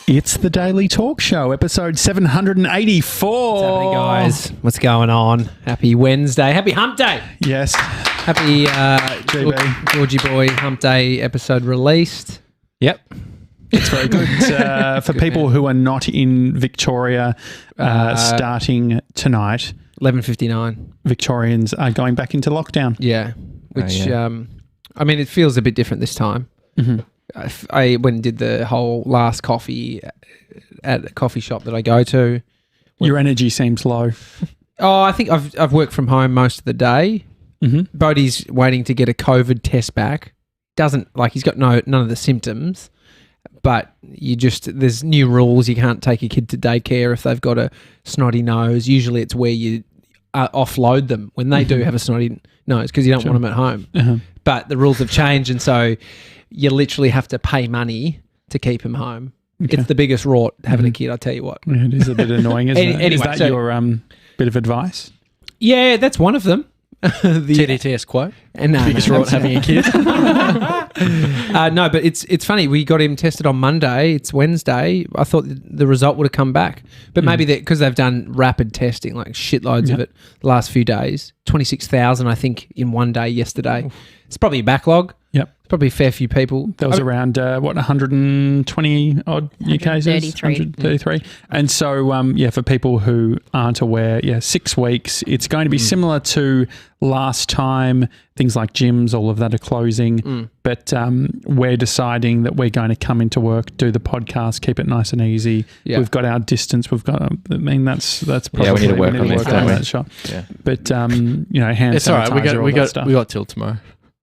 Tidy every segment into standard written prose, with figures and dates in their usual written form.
It's the Daily Talk Show, episode 784. What's happening, guys? What's going on? Happy Wednesday. Happy Hump Day. Yes. Happy Georgie Boy Hump Day episode released. Yep. It's very good. For Good, people man. who are not in Victoria, starting tonight, 11:59. Victorians are going back into lockdown. Yeah. Which, yeah. I mean, it feels a bit different this time. Mm-hmm. I went and did the whole last coffee at a coffee shop that I go to. Your energy seems low. Oh, I think I've worked from home most of the day. Mm-hmm. Bodie's waiting to get a COVID test back. He's got none of the symptoms, but there's new rules. You can't take a kid to daycare if they've got a snotty nose. Usually it's where you offload them when they do have a snotty nose because you don't want them at home. Uh-huh. But the rules have changed, and so you literally have to pay money to keep him home. Okay. It's the biggest rort having a kid, I tell you what. Yeah, it is a bit annoying, isn't it? Anyway, Is that your bit of advice? Yeah, that's one of them. TDTS quote. And Biggest rot having a kid. No, but it's funny. We got him tested on Monday. It's Wednesday. I thought the result would have come back, but maybe because they've done rapid testing, like shitloads of it, the last few days. 26,000, I think, in one day yesterday. Oof. It's probably a backlog. Yep. It's probably a fair few people. There was around 120 odd new cases, 133. And so, for people who aren't aware, 6 weeks. It's going to be similar to last time. Things like gyms, all of that are closing. But we're deciding that we're going to come into work, do the podcast, keep it nice and easy. Yeah. We've got our distance. We've got. That's probably we need to work on that shot. Yeah. But hand it's all right. sanitizer, We got till tomorrow.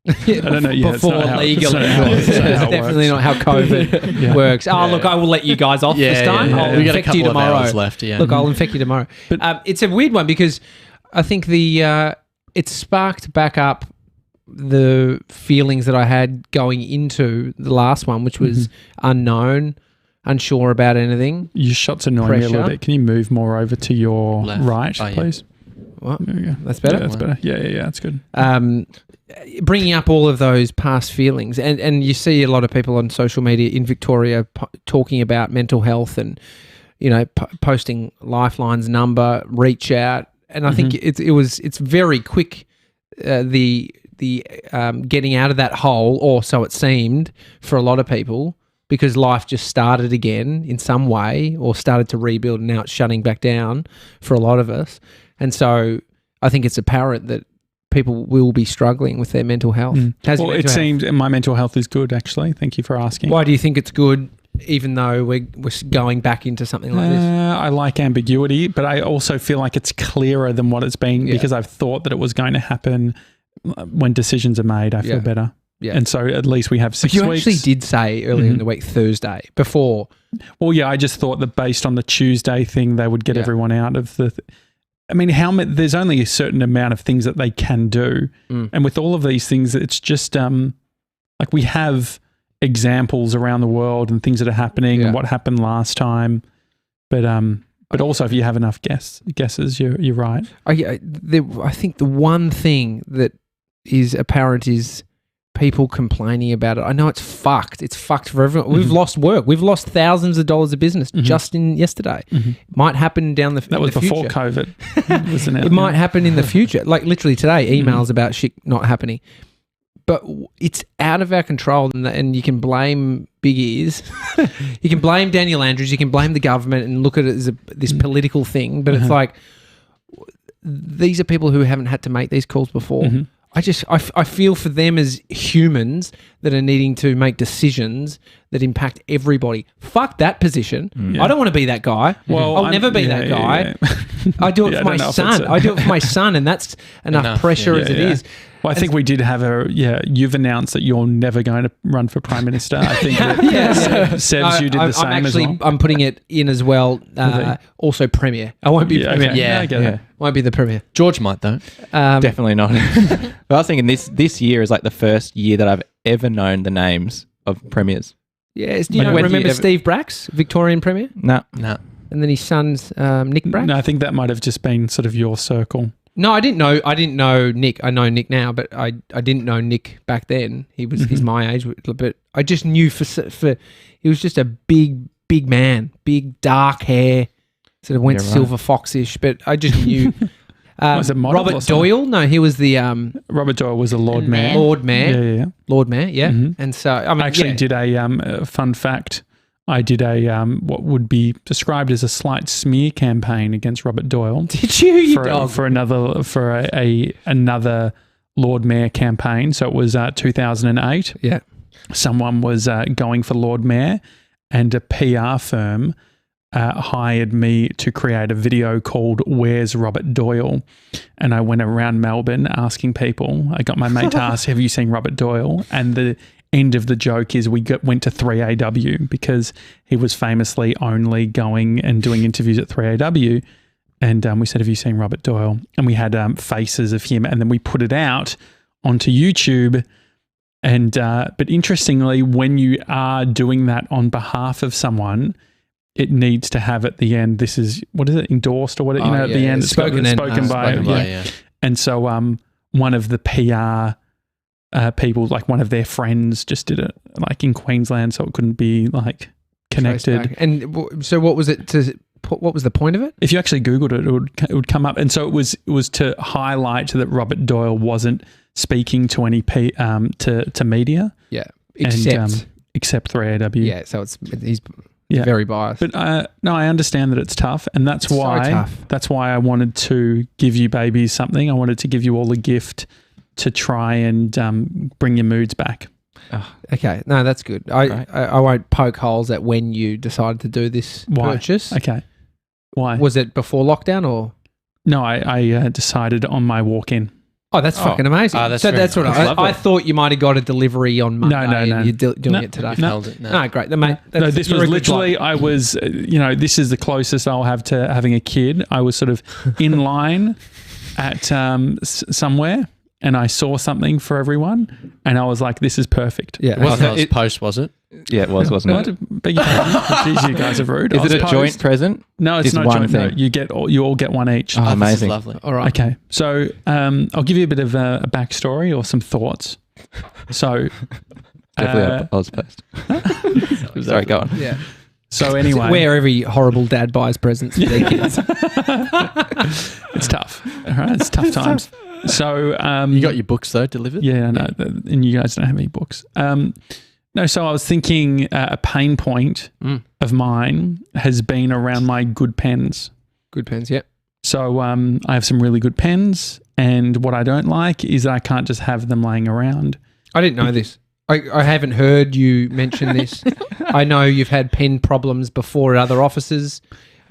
I don't know. Yeah, before legally. It's definitely not how COVID works. Oh, look, I will let you guys off this time. I'll we got a infect you couple of tomorrow. hours left. Yeah. Look, I'll infect you tomorrow. But it's a weird one because I think it sparked back up the feelings that I had going into the last one, which was unknown, unsure about anything. Your shot's annoying me a little bit. Can you move more over to your right, please? What? There you go. That's better? Yeah, that's better. Yeah, that's good. Bringing up all of those past feelings, and you see a lot of people on social media in Victoria talking about mental health and, posting Lifeline's number, reach out, and I think it's very quick, the getting out of that hole, or so it seemed for a lot of people, because life just started again in some way or started to rebuild, and now it's shutting back down for a lot of us. And so I think it's apparent that people will be struggling with their mental health. It seems my mental health is good, actually. Thank you for asking. Why do you think it's good, even though we're going back into something like this? I like ambiguity, but I also feel like it's clearer than what it's been because I've thought that it was going to happen when decisions are made. I feel better. Yeah. And so at least we have 6 weeks. You actually did say earlier in the week, Thursday, before. Well, yeah, I just thought that based on the Tuesday thing, they would get everyone out of the... there's only a certain amount of things that they can do. And with all of these things, it's just we have examples around the world and things that are happening and what happened last time. But also if you have enough guesses, you're right. I think the one thing that is apparent is people complaining about it. I know it's fucked. It's fucked for everyone. We've lost work. We've lost thousands of dollars of business just in yesterday. Might happen down the future. That was before COVID, wasn't it? It might happen in the future. Like literally today, emails about shit not happening. But it's out of our control, and you can blame Big Ears. You can blame Daniel Andrews. You can blame the government and look at it as this political thing. But it's like, these are people who haven't had to make these calls before. I feel for them as humans that are needing to make decisions that impact everybody. Fuck that position. I don't want to be that guy. Well, I'll never be that guy. I do it for my son. I do it for my son, and that's enough pressure as it is. Well, I think we did have you've announced that you're never going to run for Prime Minister. I think that Sevs, you did the same as well. I'm putting it in as well. Also Premier. I won't be Premier. Okay. I get it. Won't be the Premier. George might though. Definitely not. But I was thinking this year is like the first year that I've ever known the names of premiers. Yes. Do you remember Steve Bracks, Victorian Premier? No. And then his son's Nick Bracks? No, I think that might have just been sort of your circle. No, I didn't know Nick. I know Nick now, but I didn't know Nick back then. He's my age, but I just knew for he was just a big big man, big dark hair, sort of went Yeah, right. silver foxish, but I just knew. Was it model or Robert something? Doyle? No, he was the Robert Doyle was a Lord Mayor. Mayor. Lord Mayor. Yeah. Lord Mayor, yeah. Mhm. And so, I mean, I actually yeah. did a fun fact. I did a what would be described as a slight smear campaign against Robert Doyle Did you for another Lord Mayor campaign. So it was 2008. Yeah. Someone was going for Lord Mayor, and a PR firm hired me to create a video called "Where's Robert Doyle?" And I went around Melbourne asking people. I got my mate to ask, "Have you seen Robert Doyle?" And the end of the joke is went to 3AW because he was famously only going and doing interviews at 3AW. And we said, "Have you seen Robert Doyle?" And we had faces of him, and then we put it out onto YouTube. And but interestingly, when you are doing that on behalf of someone, it needs to have at the end, this is, what is it, endorsed or what, at the end, it's spoken by. Spoken by, yeah. And so one of the PR people, like one of their friends just did it like in Queensland, so it couldn't be like connected. And so what was it what was the point of it? If you actually Googled it, it would come up. And so it was to highlight that Robert Doyle wasn't speaking to any to media. Yeah. Except 3AW. Yeah, so he's very biased. But no, I understand that it's tough, and that's It's so why tough. that's why I wanted to give you babies something. I wanted to give you all a gift to try and bring your moods back. Okay, no, that's good. I won't poke holes at when you decided to do this purchase. Okay. Why? Was it before lockdown or? No, I decided on my walk-in. Oh, that's fucking amazing. Oh, that's so very that's what nice. I thought you might have got a delivery on Monday. No. And you're doing No. it today. No. Held it. No. No, great. Mate, No, this was literally, I was, this is the closest I'll have to having a kid. I was sort of in line at somewhere, and I saw something for everyone, and I was like, this is perfect. Yeah. Well, that was post, was it? Yeah, it was, wasn't What? it? Beg your pardon. Jeez, you guys are rude. Is I it was a joint posed. present? No, it's Just not one joint. No, thing? you all get one each. Oh, This is amazing. lovely. All right. Okay, so I'll give you a bit of a backstory or some thoughts. So, Definitely Oz post. Sorry, go on. Yeah. so anyway, Where every horrible dad buys presents for their kids. it's tough. All right, it's tough times. So You got your books though delivered. yeah, I know, and you guys don't have any books. No, so I was thinking a pain point of mine has been around my good pens. Good pens, yeah. So I have some really good pens, and what I don't like is that I can't just have them laying around. I didn't know this. I haven't heard you mention this. I know you've had pen problems before at other offices.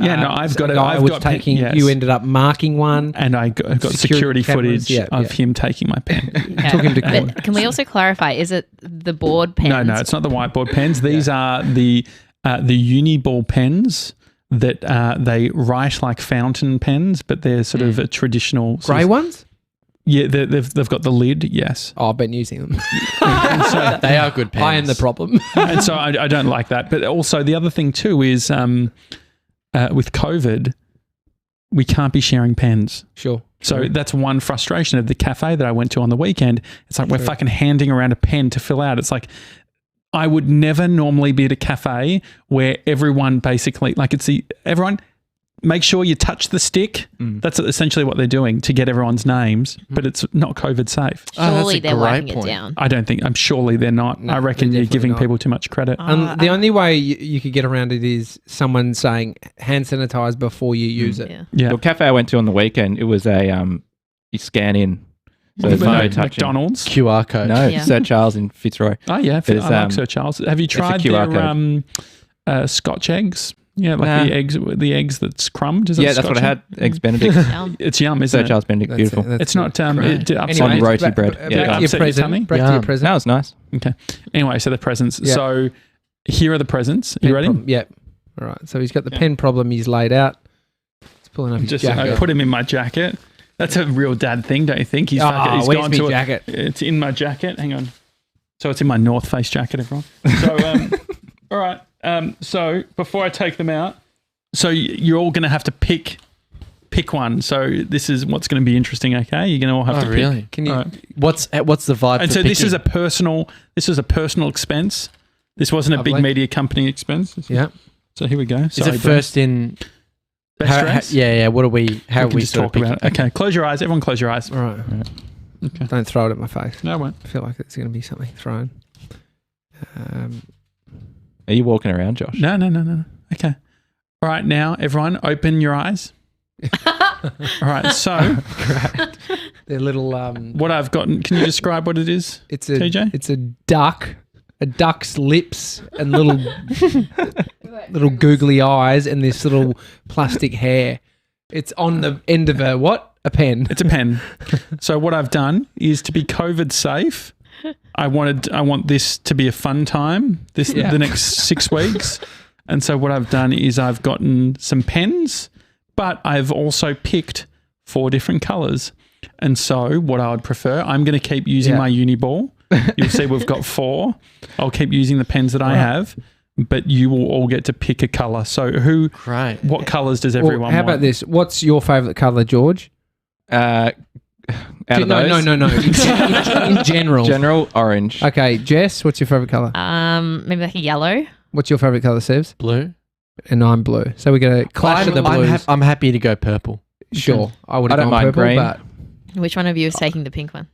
Yeah, no, I've got a it. guy I've was got taking. yes. You ended up marking one. And I got Security security cameras, footage of yeah. him taking my pen. Took him to But court. can we also clarify? Is it the board pens? No, it's not the whiteboard pens. These are the Uniball pens that they write like fountain pens, but they're sort of a traditional sort Grey of- ones? Yeah, they've got the lid. Yes, Oh, I've been using them. They are good pens. I am the problem. and so I don't like that. But also the other thing too is with COVID, we can't be sharing pens. Sure. So that's one frustration of the cafe that I went to on the weekend. It's like we're True. fucking handing around a pen to fill out. It's like I would never normally be at a cafe where everyone basically everyone make sure you touch the stick. That's essentially what they're doing to get everyone's names, but it's not COVID safe. Oh, that's Surely a they're great wiping point. it down. I'm surely they're not. No, I reckon they're you're definitely giving not. people too much credit. The only way you could get around it is someone saying hand sanitize before you use it. Yeah. Yeah. The cafe I went to on the weekend, it was a you scan in. So there's no touching. McDonald's. QR code. No, Yeah. Sir Charles in Fitzroy. Oh yeah, But it's, I like Sir Charles. Have you a tried QR their Scotch eggs? Yeah, like Nah. the eggs that's crumbed. Is that Yeah, that's what I Scotch had. Eggs Benedict. Yum. It's yum, isn't Sir it? Charles Benedict, beautiful. It's not it upset On me. roti back- bread. Back, Yeah, back to upset your your tummy? present. Back to your Yum. present. No, it's nice. Okay. Anyway, so the presents. Yeah. So here are the presents. Pen You ready? problem. Yep. All right. So he's got the pen problem he's laid out. He's pulling up his Just jacket. I put him in my jacket. That's a real dad thing, don't you think? He's where's gone my to jacket? It's in my jacket. Hang on. So it's in my North Face jacket, everyone. So all right. So before I take them out, so you're all going to have to pick one. So this is what's going to be interesting. Okay, you're going to all have Oh, to pick. really? Can you? All right. What's the vibe? And for so this is picking? a personal expense. This wasn't a big Lovely. media company expense. Yeah. So here we go. Is it first in best dress? Yeah. What are we? How We are can we just sort of talk about it. picking? Okay, close your eyes. Everyone close your eyes. All right. Okay. Don't throw it at my face. No, I won't. I feel like it's going to be something thrown. Are you walking around, Josh? No. Okay. All right, now, everyone, open your eyes. All right, so They're little. what I've gotten, can you describe what it is? It's a TJ? It's a duck. A duck's lips and little googly eyes and this little plastic hair. It's on the end of a what? A pen. It's a pen. So what I've done is to be COVID safe. I want this to be a fun time. The next 6 weeks. And so what I've done is I've gotten some pens, but I've also picked 4 different colours. And so what I would prefer, I'm going to keep using my uni ball. You'll see we've got 4. I'll keep using the pens that I have, but you will all get to pick a colour. So what colours does everyone want? How about this? What's your favourite colour, George? Out of No. those? In general. General orange. Okay, Jess, what's your favourite colour? Maybe like a yellow. What's your favourite colour, Sevs? Blue. And I'm blue. So we're going to clash of the blues. I'm happy to go purple. Sure. I would I have don't gone mind purple, green. but... Which one of you is taking the pink one?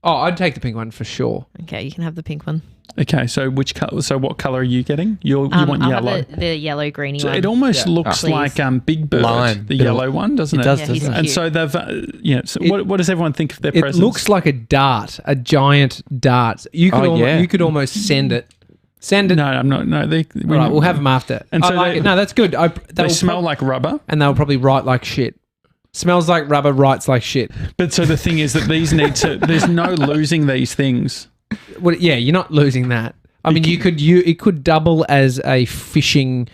Oh, I'd take the pink one for sure. Okay, you can have the pink one. Okay, so which colour? So what colour are you getting? You want I'll yellow. have the yellow greeny So one. it almost looks Please. like Big Bird, Lime. the yellow one, doesn't it? It does, Yeah, doesn't he's it? And cute. so they've, so what does everyone think of their It presents? looks like a dart, a giant dart. You could you could almost send it. Send it. No, I'm not. No, All right, we'll have them after. And I so like they- it. No, that's good. They smell like rubber. and they'll probably write like shit. Smells like rubber, writes like shit. But so the thing is that these need to. There's no losing these things. Well, yeah, you're not losing that. I mean, it could double as a fishing.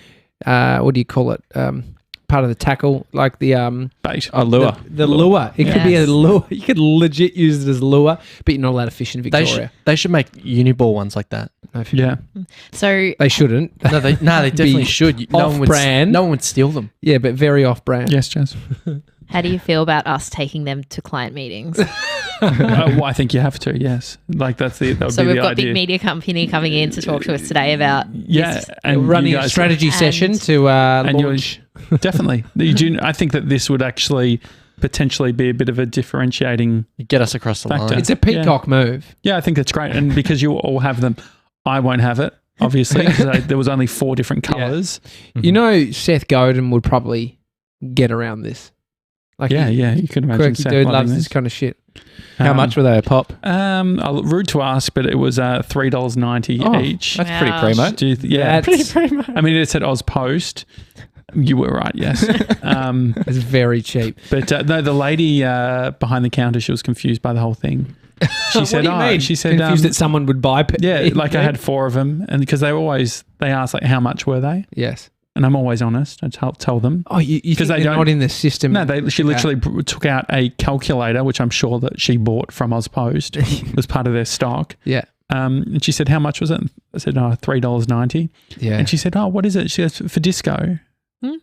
What do you call it? Part of the tackle, like the Bait. A lure. the lure. It could be a Yes. lure. You could legit use it as lure, but you're not allowed to fish in Victoria. They should make uniball ones like that. Yeah. So They shouldn't. No, they definitely should. No one would. off-brand. No one would steal them. Yeah, but very off-brand. Yes, Jess. how do you feel about us taking them to client meetings? Well, I think you have to. Yes, like that would So be we've the got idea. big media company coming in to talk to us today about Yeah, this. and Running you a guys- strategy And- session to and you're- launch. Definitely. I think that this would actually potentially be a bit of a differentiating. You get us across the Factor. line. It's a peacock move. Yeah, I think that's great. And because you all have them, I won't have it, obviously, because there was only 4 different colours. You know, Seth Godin would probably get around this. Like, Yeah, you could imagine. quirky Seth dude loving loves this kind of shit. How much were they a pop? Rude to ask, but it was $3.90 Oh, each. That's pretty Wow. primo. Do you yeah, That's, I mean, it said Oz Post. You were right, yes. it's very cheap. But no, the lady behind the counter, she was confused by the whole thing. She said, what do you mean? she said, Confused that someone would buy. yeah, like I had 4 of them, and because they asked like how much were they, Yes. and I'm always honest. I tell them. Oh, you think they they're don't- not in the system? No, she Okay. literally took out a calculator, which I'm sure that she bought from Ozpost, was part of their stock. Yeah. And she said, how much was it? I said, $3.90. Yeah. And she said, oh, what is it? She goes, for disco.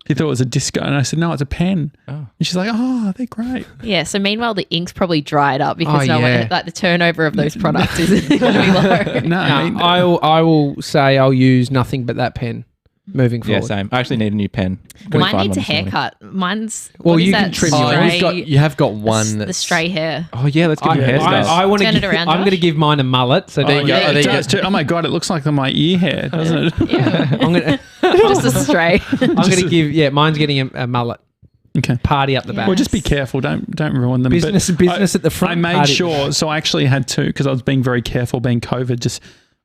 She thought it was a disco. And I said, no, it's a pen. Oh. And she's like, oh, they're great. Yeah. So meanwhile, the ink's probably dried up because Oh, yeah. like the turnover of those products is going to be low. No, I mean, I will say I'll use nothing but that pen moving Yeah, forward. same. I actually need a new pen. Couldn't Mine find needs a one this morning. haircut. Mine's Well, what is you that can trim stray, yours. You have got one the that's stray hair. Oh yeah, let's give you a I- hairstyle. I want to. Turn it around, I'm going to Josh. give mine a mullet. So there you go. yeah, it does too. Oh my God, it looks like my ear hair, doesn't it? Yeah. I'm going to. Just a stray. I'm going to give. Yeah, mine's getting a mullet. Okay. Party up the back. Well, just be careful. Don't ruin them. Business at the front. I made party. sure. So I actually had to, because I was being very careful being COVID.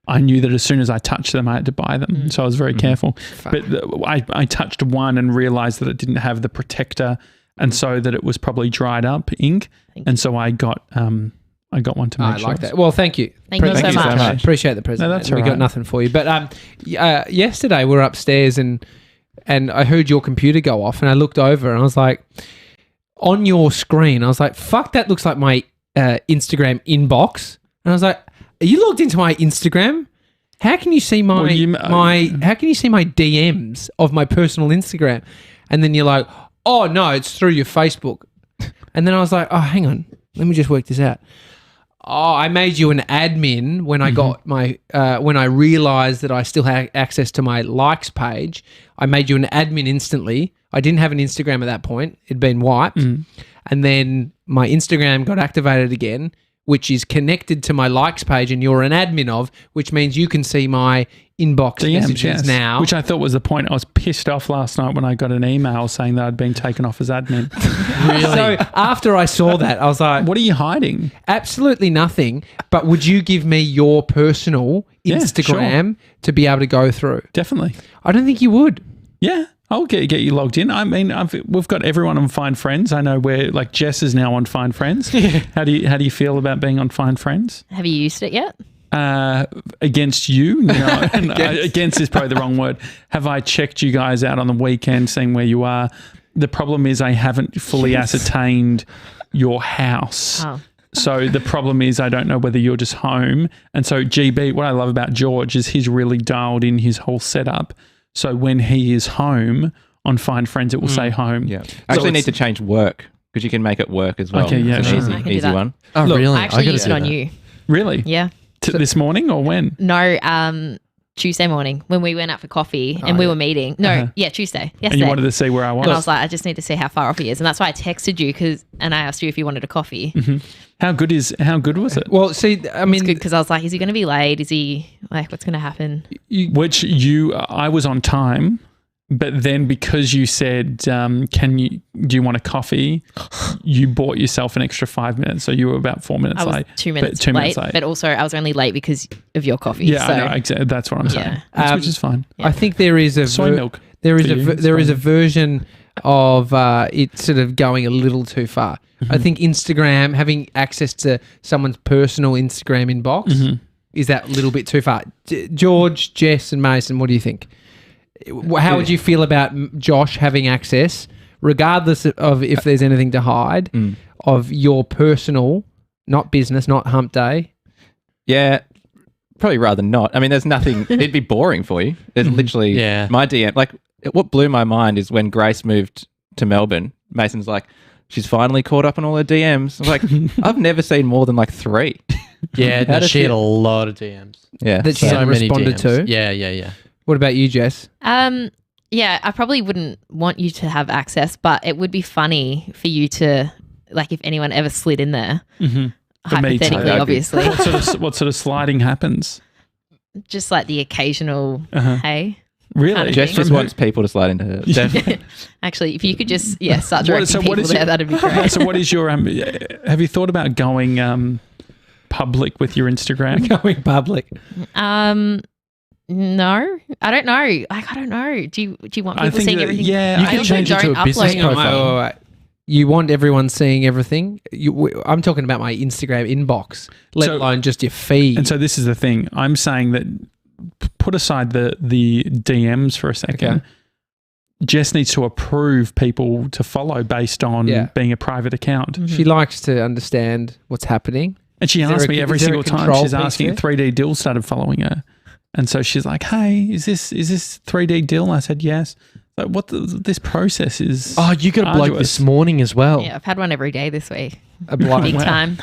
I knew that as soon as I touched them, I had to buy them. So I was very careful. But I touched one and realized that it didn't have the protector, and so that it was probably dried up ink. And so I got one to make I sure. like that. Well, thank you. Thank you so much. Appreciate the present. No, that's we all got right. nothing for you. But yesterday we were upstairs and I heard your computer go off and I looked over and I was like, on your screen, I was like, fuck, that looks like my Instagram inbox. And I was like, are you logged into my Instagram? How can you see my how can you see my DMs of my personal Instagram? And then you're like, oh no, it's through your Facebook. And then I was like, oh, hang on, let me just work this out. Oh, I made you an admin when I got my when I realized that I still had access to my likes page. I made you an admin instantly. I didn't have an Instagram at that point. It'd been wiped. And then my Instagram got activated again, which is connected to my likes page and you're an admin of, which means you can see my inbox messages now. Which I thought was the point. I was pissed off last night when I got an email saying that I'd been taken off as admin. Really? So after I saw that, I was like, what are you hiding? Absolutely nothing. But would you give me your personal Instagram to be able to go through? Definitely. I don't think you would. Yeah. I'll get you logged in. I mean, we've got everyone on Find Friends. I know like Jess is now on Find Friends. How do you feel about being on Find Friends? Have you used it yet? Against you? No. Against is probably the wrong word. Have I checked you guys out on the weekend, seeing where you are? The problem is I haven't fully ascertained your house. Oh. So the problem is I don't know whether you're just home. And so GB, what I love about George is he's really dialed in his whole setup. So when he is home on Find Friends, it will say home. Yeah. I actually need to change work because you can make it work as well. Okay, yeah, it's sure. an I can do easy that. one. Oh, Look, really? I actually gotta used it do on that. Oh, you. Really? Yeah. This morning or when? No, Tuesday morning when we went out for coffee and we were meeting. No, Tuesday. Yesterday. And you wanted to see where I was? And I was like, I just need to see how far off he is. And that's why I texted you and I asked you if you wanted a coffee. How good was it? Well, see, I mean, It's good because I was like, is he going to be late? Is he like, what's going to happen? I was on time, but then because you said, do you want a coffee? You bought yourself an extra 5 minutes. So you were about 4 minutes I was late. 2 minutes, Two late, minutes late. but also I was only late because of your coffee. Yeah, so, I know, exactly. That's what I'm saying. Which is fine. I think there is a Soy milk. There is for you. there is a Soy. version of it sort of going a little too far. I think Instagram, having access to someone's personal Instagram inbox, is that a little bit too far. George, Jess, and Mason, what do you think? How would you feel about Josh having access, regardless of if there's anything to hide, of your personal, not business, not hump day? Yeah, probably rather not. I mean, there's nothing. It'd be boring for you. There's literally my DM. Like, what blew my mind is when Grace moved to Melbourne. Mason's like, she's finally caught up on all her DMs. I'm like, I've never seen more than like 3. Yeah, no, she had a lot of DMs. Yeah, That she hadn't responded to. Yeah. What about you, Jess? Yeah, I probably wouldn't want you to have access, but it would be funny for you to, like, if anyone ever slid in there, hypothetically, obviously. What sort of sliding happens? Just like the occasional, hey. Really? Kind of Jess thing. just wants people to slide into her. Definitely. Actually, if you could just, start directing people there, that'd be great. So what is your, have you thought about going public with your Instagram? Going public. No, I don't know. Like, I don't know. Do you want people seeing everything? Yeah, You can change it to a business profile. Wait. You want everyone seeing everything? I'm talking about my Instagram inbox, let alone just your feed. And so this is the thing. I'm saying that put aside the DMs for a second. Okay. Jess needs to approve people to follow based on being a private account. She likes to understand what's happening. And she asks me every single time. She's asking if 3D Dill started following her. And so she's like, hey, is this 3D Dill? And I said, yes. Like, this process is Oh, you got a bloke this morning as well. Yeah, I've had one every day this week. A bloke. Big time.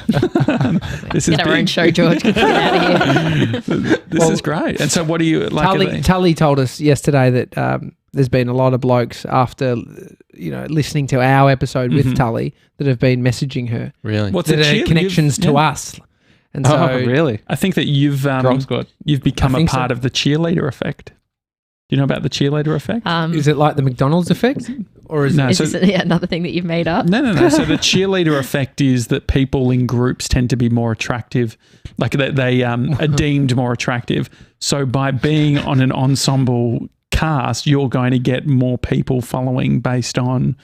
This is Get our own big. show, George. Get out of here. This is great. And so what do you like? Tully told us yesterday that there's been a lot of blokes after listening to our episode with Tully that have been messaging her. Really? What's That the are connections to us. And so really? I think that you've Gronk Squad. You've become I a think part so. of the cheerleader effect. Do you know about the cheerleader effect? is it like the McDonald's effect? Or is No. Is So- this another thing that you've made up? No. So the cheerleader effect is that people in groups tend to be more attractive, like they are deemed more attractive. So by being on an ensemble cast, you're going to get more people following based on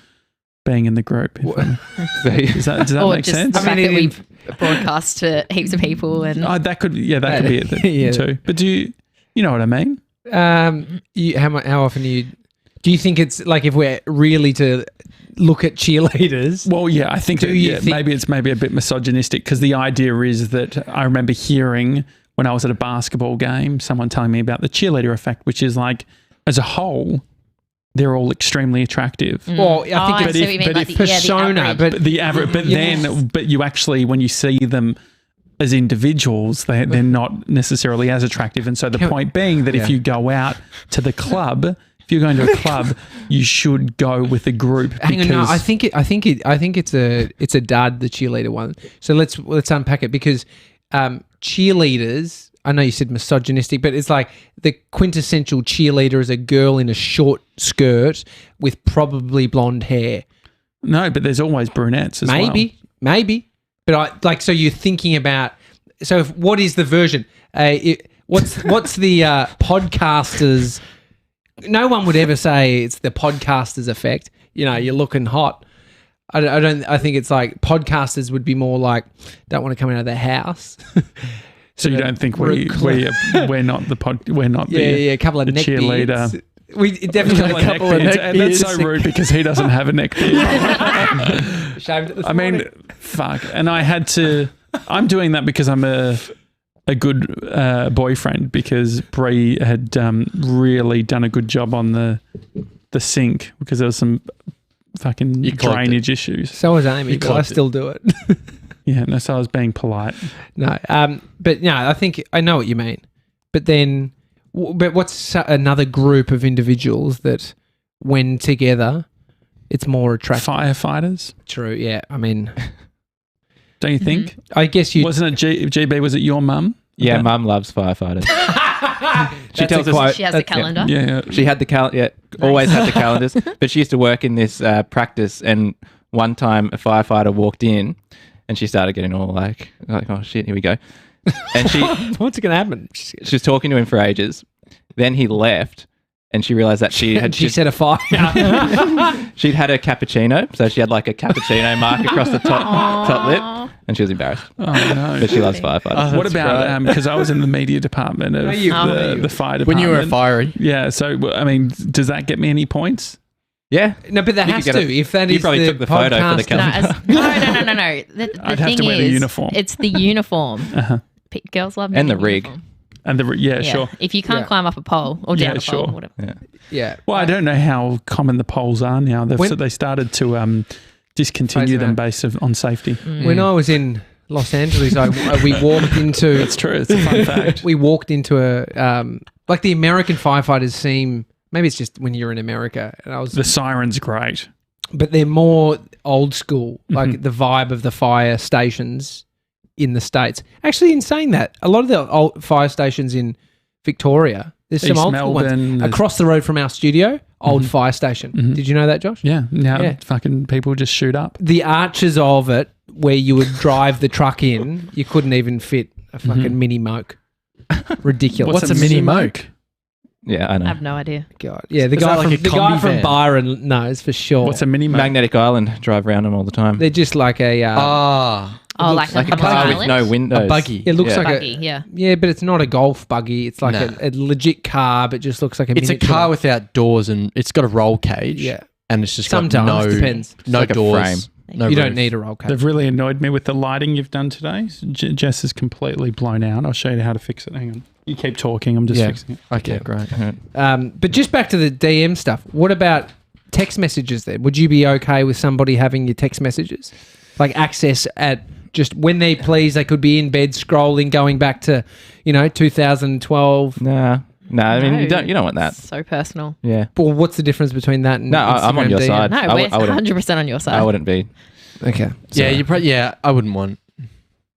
being in the group. Does that Or make just sense? the fact that we've broadcast to heaps of people and That could be it Yeah. too. But do you know what I mean? how often do you think it's like if we're really to look at cheerleaders? Well, yeah, I think, maybe it's maybe a bit misogynistic because the idea is that I remember hearing when I was at a basketball game, someone telling me about the cheerleader effect, which is like as a whole, they're all extremely attractive. Well, I think see what you mean, like persona, the average. But the average, but you actually, when you see them as individuals, they're not necessarily as attractive. And so the point being that if you go out to the club, if you're going to a club, you should go with a group. Hang on, no, I think it's a dud, the cheerleader one. So let's unpack it, because cheerleaders, I know you said misogynistic, but it's like the quintessential cheerleader is a girl in a short skirt with probably blonde hair. No, but there's always brunettes as well. Maybe. But so you're thinking about, what is the version? What's the podcasters? No one would ever say it's the podcasters effect. You're looking hot. I think it's like podcasters would be more like, don't want to come out of their house. So you don't think we're not the a couple of neck cheerleader beards. We definitely got a couple of neck and beards. that's so rude because he doesn't have a neck beard. Shaved it this I mean, morning. fuck. And I'm doing that because I'm a good boyfriend, because Bree had really done a good job on the sink, because there was some fucking drainage issues. So was Amy, but I still do it. Yeah, no, so I was being polite. No, but no, I think I know what you mean. But then, what's another group of individuals that, when together, it's more attractive? Firefighters. True. Yeah. I mean, don't you think? I guess you wasn't it GB? Was it your mum? Yeah, Mum loves firefighters. She tells us she has the calendar. Yeah. She had the calendar. Yeah, always had the calendars. But she used to work in this practice, and one time a firefighter walked in. And she started getting all like, oh shit, here we go. And what's going to happen? She was talking to him for ages. Then he left, and she realized that she set a fire. She'd had a cappuccino, so she had like a cappuccino mark across the top lip, and she was embarrassed. Oh no! But she loves firefighters. What about because I was in the media department of the fire department when you were a fiery? Yeah. So I mean, does that get me any points? Yeah. No, but that has to. If that you is probably the took the photo for the calendar. No. The I'd thing have to wear the uniform. It's the uniform. Uh-huh. Girls love and the rig. Uniform. And the sure. If you can't climb up a pole or down a pole, or whatever. Yeah. Well, I don't know how common the poles are now. They started to discontinue them based on safety. When I was in Los Angeles, we walked into. That's true. It's a fun fact. We walked into like the American firefighters seem. Maybe it's just when you're in America. And the siren's great. But they're more old school, like the vibe of the fire stations in the States. Actually, in saying that, a lot of the old fire stations in Victoria, there's some old school ones. Across the road from our studio, old fire station. Did you know that, Josh? Yeah. Now fucking people just shoot up. The arches of it, where you would drive the truck in, you couldn't even fit a fucking mini moke. Ridiculous. What's a mini moke? Yeah, I know. I have no idea. God, yeah, the guy from Byron knows for sure. What's a mini moke? Magnetic Island, drive around them all the time. They're just like a like a car with no windows. A buggy. It looks like buggy, yeah, but it's not a golf buggy. It's like a legit car, but just looks like a. It's miniature. a car without doors, and it's got a roll cage. Yeah, and it's just sometimes got depends. No like doors. A frame. No you roof. don't need a roll cage. They've really annoyed me with the lighting you've done today. Jess is completely blown out. I'll show you how to fix it. Hang on. You keep talking. I'm just fixing it. Okay, great. But just back to the DM stuff. What about text messages then? Would you be okay with somebody having your text messages? Like access at just when they please, they could be in bed scrolling, going back to, 2012. No, I mean, you don't want that. So personal. Yeah. Well, what's the difference between that and I'm on your DM? side. No, we're 100% on your side. I wouldn't be. Okay. Yeah, I wouldn't want.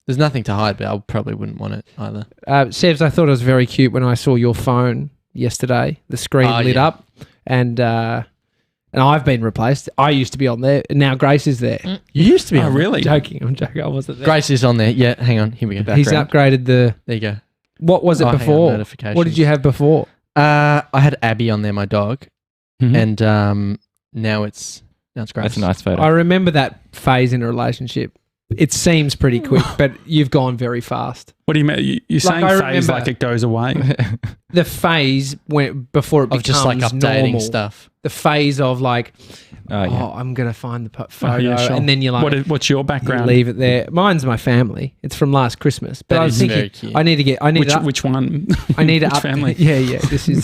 There's nothing to hide, but I probably wouldn't want it either. Sebs, I thought it was very cute when I saw your phone yesterday. The screen lit up, and I've been replaced. I used to be on there, and now Grace is there. You used to be. Oh, really? I'm joking. I wasn't there. Grace is on there. Yeah, hang on. Here we go. He's upgraded the. There you go. What was it before? What did you have before? I had Abby on there, my dog, and now it's Grace. That's a nice photo. I remember that phase in a relationship. It seems pretty quick, but you've gone very fast. What do you mean? You're saying phase like it goes away? The phase before it becomes just like updating normal. stuff. The phase of like, I'm going to find the photo. Sure. And then you're like, what's your background? You leave it there. Mine's my family. It's from last Christmas. But I was thinking, which one? I need which family? Yeah. This is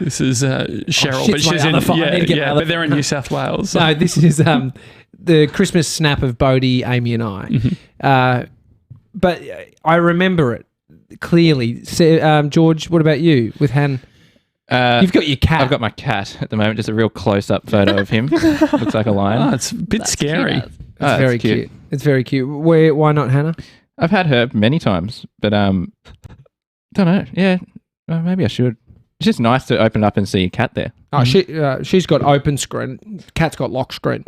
this is Cheryl, but she's in but they're in New South Wales. No, this is the Christmas snap of Bodie, Amy, and I. But I remember it clearly. So, George, what about you with Han? You've got your cat. I've got my cat at the moment. Just a real close-up photo of him. Looks like a lion. Oh, it's a bit scary. Cute. It's very cute. It's very cute. Why not Hannah? I've had her many times, but don't know. Yeah, maybe I should. It's just nice to open up and see a cat there. Oh, she's got open screen. Cat's got lock screen.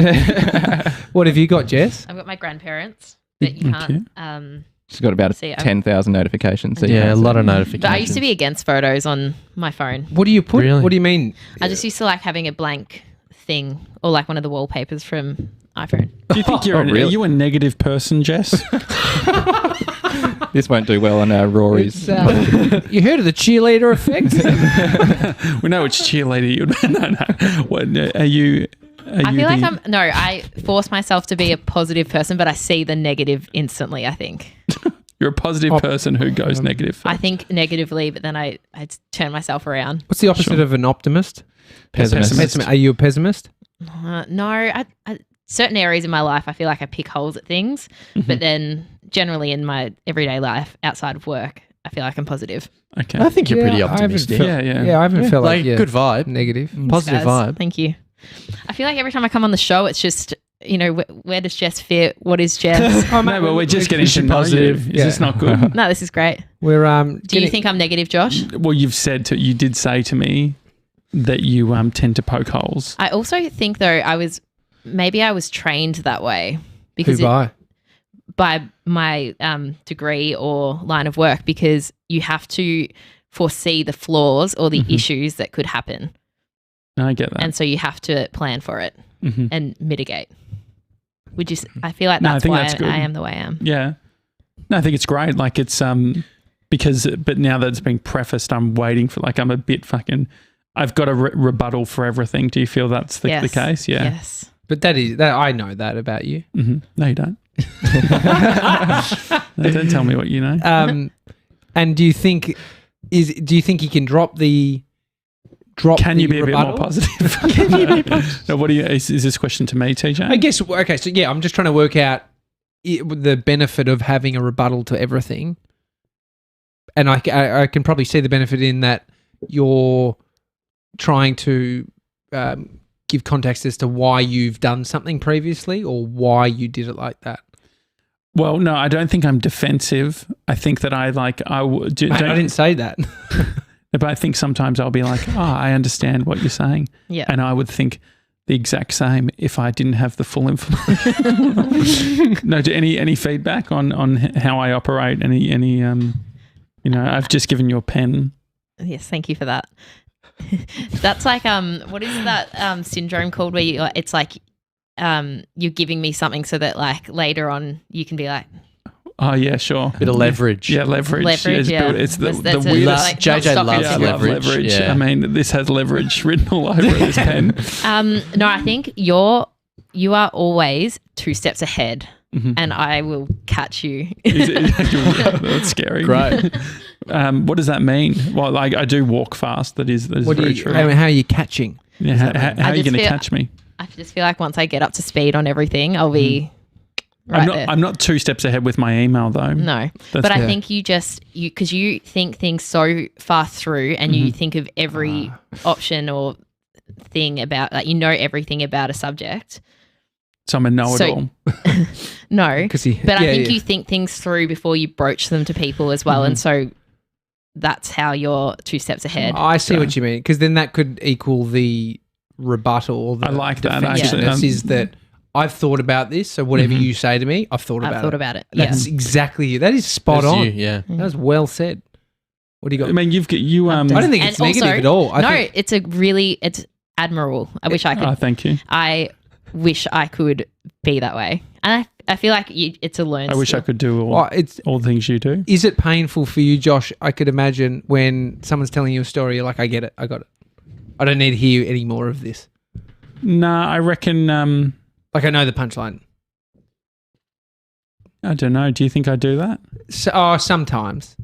What have you got, Jess? I've got my grandparents, but you can't. She's got about 10,000 notifications. So a lot of notifications. But I used to be against photos on my phone. What do you put? Really? What do you mean? I just used to like having a blank thing or like one of the wallpapers from iPhone. Do you think are you a negative person, Jess? This won't do well on Rory's. You heard of the cheerleader effect? We know which cheerleader you'd. No. What are you? I feel like I force myself to be a positive person, but I see the negative instantly, I think. You're a positive person who goes negative first. I think negatively, but then I turn myself around. What's the opposite of an optimist? Pessimist. Are you a pessimist? No, I certain areas in my life, I feel like I pick holes at things, but then generally in my everyday life outside of work, I feel like I'm positive. Okay. I think you're pretty optimistic. Yeah, I haven't felt like good vibe. Negative. Positive vibe. Thank you. I feel like every time I come on the show, it's just, where does Jess fit? What is Jess? No, but we're just getting to know you. Is this not good? No, this is great. We're Do you think I'm negative, Josh? Well, you did say to me that you tend to poke holes. I also think though I was trained that way because by my degree or line of work, because you have to foresee the flaws or the issues that could happen. I get that. And so you have to plan for it and mitigate. I feel like that's why I am the way I am. Yeah. No, I think it's great. Like it's but now that it's been prefaced, I'm waiting for I'm a bit fucking. I've got a rebuttal for everything. Do you feel that's the case? Yeah. Yes. But I know that about you. Mm-hmm. No, you don't. No, don't tell me what you know. And do you think you can drop the? Can you be a bit more positive? Can you be positive? No, is this question to me, TJ? I guess, okay, so yeah, I'm just trying to work out the benefit of having a rebuttal to everything. And I can probably see the benefit in that you're trying to give context as to why you've done something previously or why you did it like that. Well, no, I don't think I'm defensive. I think that I didn't say that. But I think sometimes I'll be like, I understand what you're saying. Yeah. And I would think the exact same if I didn't have the full information. No, any feedback on how I operate? Any I've just given you a pen. Yes, thank you for that. That's like what is that syndrome called where it's like you're giving me something so that like later on you can be like, oh, yeah, sure. Bit of leverage. Yeah, leverage. Yeah. It's the weirdest. weirdest. JJ loves leverage. Yeah. I mean, this has leverage written all over this pen. No, I think you are always 2 steps ahead, and I will catch you. That's scary. Great. What does that mean? Well, I do walk fast. That is very true. How are you catching? Yeah, how are you going to catch me? I just feel like once I get up to speed on everything, I'll be... I'm not 2 steps ahead with my email though. No, but I think because you think things so far through and you think of every option or thing about, like, everything about a subject. So I'm a know-it-all. No, but I think you think things through before you broach them to people as well. And so that's how you're 2 steps ahead. I see what you mean, because then that could equal the rebuttal or the I like that actually. Is that I've thought about this, so whatever you say to me, I've thought about it. That's exactly you. That is spot on. Yeah. That was well said. What do you got? I mean, I don't think it's negative at all. It's admirable. I wish I could. Oh, thank you. I wish I could be that way. And I feel like it's a learned I wish I could do all the things you do. Is it painful for you, Josh? I could imagine when someone's telling you a story, you're like, I get it. I got it. I don't need to hear any more of this. Nah, I reckon... Like, I know the punchline. I don't know. Do you think I do that? So, sometimes.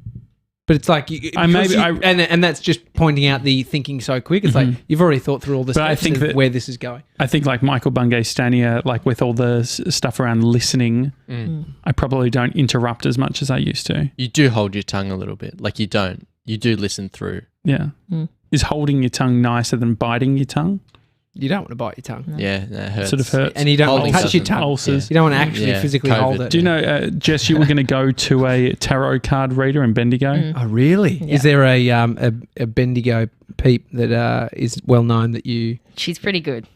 But it's like, and that's just pointing out the thinking so quick. It's like you've already thought through all the steps of where this is going. I think like Michael Bungay Stanier, like with all the stuff around listening, I probably don't interrupt as much as I used to. You do hold your tongue a little bit. Like you don't. You do listen through. Yeah. Is holding your tongue nicer than biting your tongue? You don't want to bite your tongue. No. Yeah, that hurts. Sort of hurts. And you don't want to touch your tongue. Ulcers. You don't want to actually physically hold it. Do you know, Jess, you were going to go to a tarot card reader in Bendigo? Oh, really? Yeah. Is there a Bendigo peep that is well known that you... She's pretty good.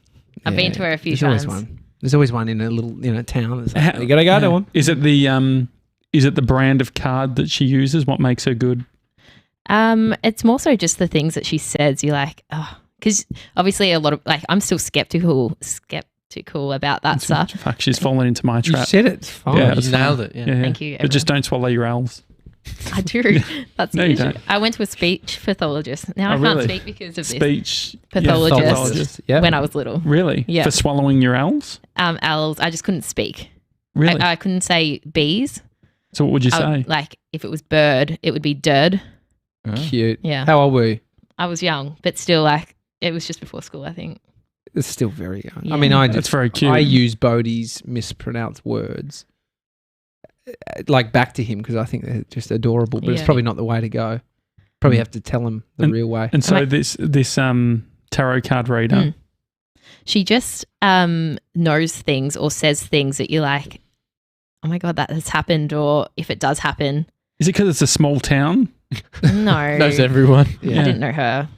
I've been to her a few times. There's always one in a little town. Like, you got to go to one. Is it the brand of card that she uses? What makes her good? It's more so just the things that she says. You're like, oh... Because obviously a lot of, like, I'm still skeptical about that stuff. Fuck, she's fallen into my trap. You said it. It's fine. Yeah, you nailed it. Yeah. Thank you, everyone. But just don't swallow your L's. I do. That's no, the you issue. don't. I went to a speech pathologist. Now I can't speak because of speech pathologist when I was little. Really? Yeah. For swallowing your L's? L's. I just couldn't speak. Really? I couldn't say B's. So what would you say? Like if it was bird, it would be dud. Oh. Cute. Yeah. How old were you? I was young, but still like it was just before school, I think. It's still very young. Yeah. I mean, that's very cute. I use Bodhi's mispronounced words like back to him because I think they're just adorable, but it's probably not the way to go. Probably have to tell him the real way. And so this tarot card reader, she just knows things or says things that you're like, oh my God, that has happened, or if it does happen. Is it because it's a small town? No. Knows everyone. Yeah. I didn't know her.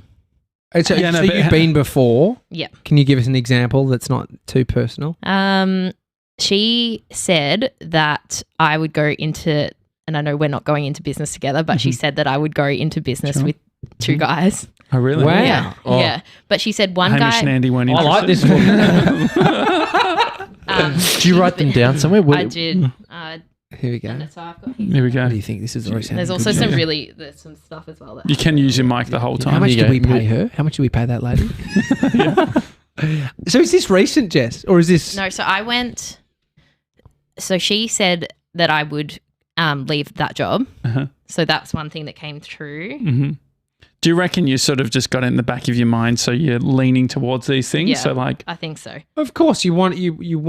So you've been before? Yeah. Can you give us an example that's not too personal? She said that I would go into, and I know we're not going into business together, but she said that I would go into business with two guys. Oh, really? Wow. Yeah. Oh. Yeah. But she said one Hamish guy. and Andy weren't I like this one. Did you write them down somewhere? I did. Here we go. And so I've got Here we go. What do you think? This is always There's also some there's some stuff as well. You can use your mic the whole time. How much did we pay her? How much did we pay that lady? So is this recent, Jess? Or is this... No, so I went... So she said that I would leave that job. Uh-huh. So that's one thing that came true. Mm-hmm. Do you reckon you sort of just got it in the back of your mind so you're leaning towards these things? Yeah, so like... I think so. Of course, how much did you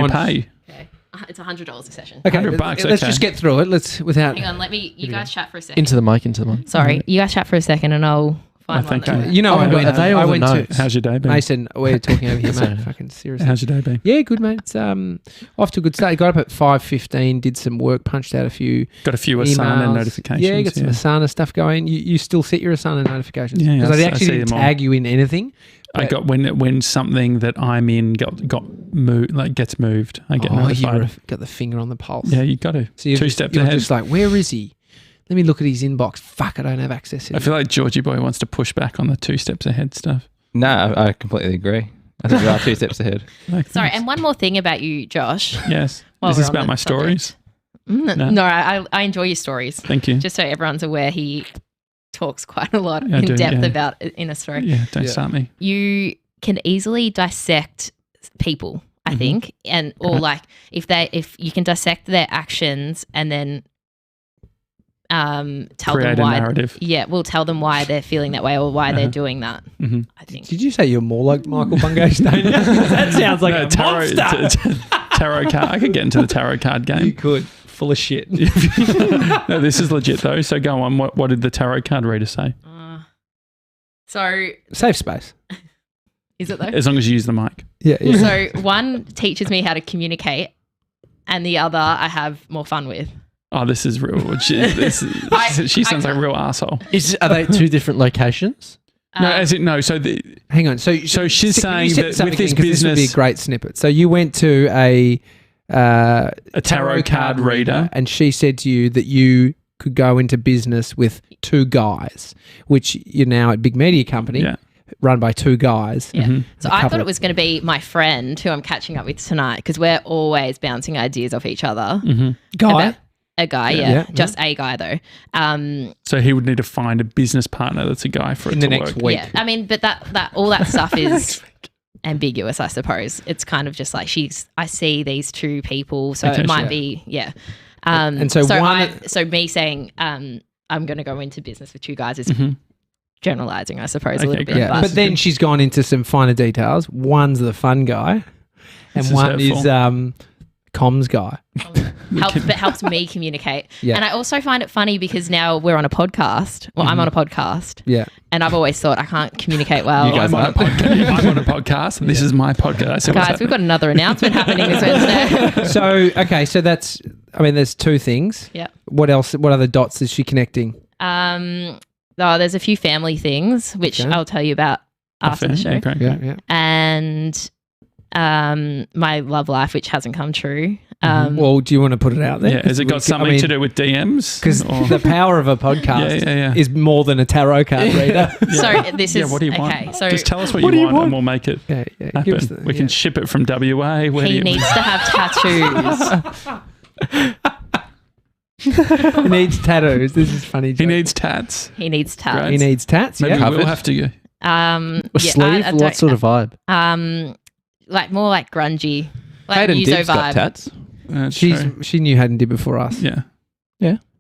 pay? Okay. It's $100 a session. Okay, $100. Let's just get through it. Hang on, you guys chat for a second. Into the mic. Sorry, you guys chat for a second and I'll find one. I went to... How's your day been? Mason, we're talking over here, mate. Fucking seriously. How's your day been? Yeah, good, mate. It's off to a good start. Got up at 5:15, did some work, punched out a few Got a few emails. Asana notifications. Yeah, got some Asana stuff going. You still set your Asana notifications? Yeah, because I actually didn't tag you in anything. I got when something that I'm in got moved, like gets moved. I get notified. You've got the finger on the pulse. Yeah, you got to. So Two steps you're ahead. just like, where is he? Let me look at his inbox. Fuck, I don't have access to it. I feel like Georgie Boy wants to push back on the 2 steps ahead stuff. No, I completely agree. I think we are 2 steps ahead. Sorry, and one more thing about you, Josh. Yes. Is this about my stories? No, I enjoy your stories. Thank you. Just so everyone's aware, he talks quite a lot in depth about it in a story. Yeah, don't start me. You can easily dissect people, I think, and or like if you can dissect their actions and then tell Create them why. a narrative. Yeah, we'll tell them why they're feeling that way or why they're doing that. Mm-hmm. I think. Did you say you're more like Michael Bungay Stanier? That sounds like a monster. Tarot card. I could get into the tarot card game. You could. Full of shit. No, this is legit though. So go on. What did the tarot card reader say? So safe space. Is it though? As long as you use the mic. Yeah. So one teaches me how to communicate, and the other I have more fun with. Oh, this is real. She sounds like a real asshole. Are they 2 different locations? So hang on. So she's saying that with this business, this would be a great snippet. So you went to a tarot card reader, and she said to you that you could go into business with 2 guys, which you're now at big media company. Yeah. Run by 2 guys. Yeah. So I thought it was going to be my friend who I'm catching up with tonight because we're always bouncing ideas off each other. Guy? A guy, yeah. Just a guy though. So he would need to find a business partner that's a guy for it in to the next work. week. Yeah. I mean, but that all that stuff is ambiguous, I suppose. It's kind of just like I see these 2 people, so it might be, And so me saying I'm going to go into business with you guys is generalizing, I suppose, a little bit. Yeah. But then she's gone into some finer details. One's the fun guy, and one is comms guy. Helps me communicate. Yeah. And I also find it funny because now we're on a podcast. Well, I'm on a podcast. Yeah. And I've always thought I can't communicate well. I'm on a podcast. And this is my podcast. Guys, we've got another announcement happening this Wednesday. So that's, there's two things. Yeah. What else? What other dots is she connecting? There's a few family things, which I'll tell you about after the show. Okay. Yeah. And my love life, which hasn't come true. Well, do you want to put it out there? Yeah. Has it got something to do with DMs? Because the power of a podcast is more than a tarot card reader. So this is what do you want? Okay, so just tell us what you want and we'll make it happen. We can ship it from WA. He needs to have tattoos. He needs tattoos. This is funny. He needs tats. He needs tats. Right. He needs tats. Maybe we'll have to go. Sleeve? What sort of vibe? Like more like grungy, like Hayden Yuzo Dibbs got vibe. tats. She knew Hayden did before us. Yeah.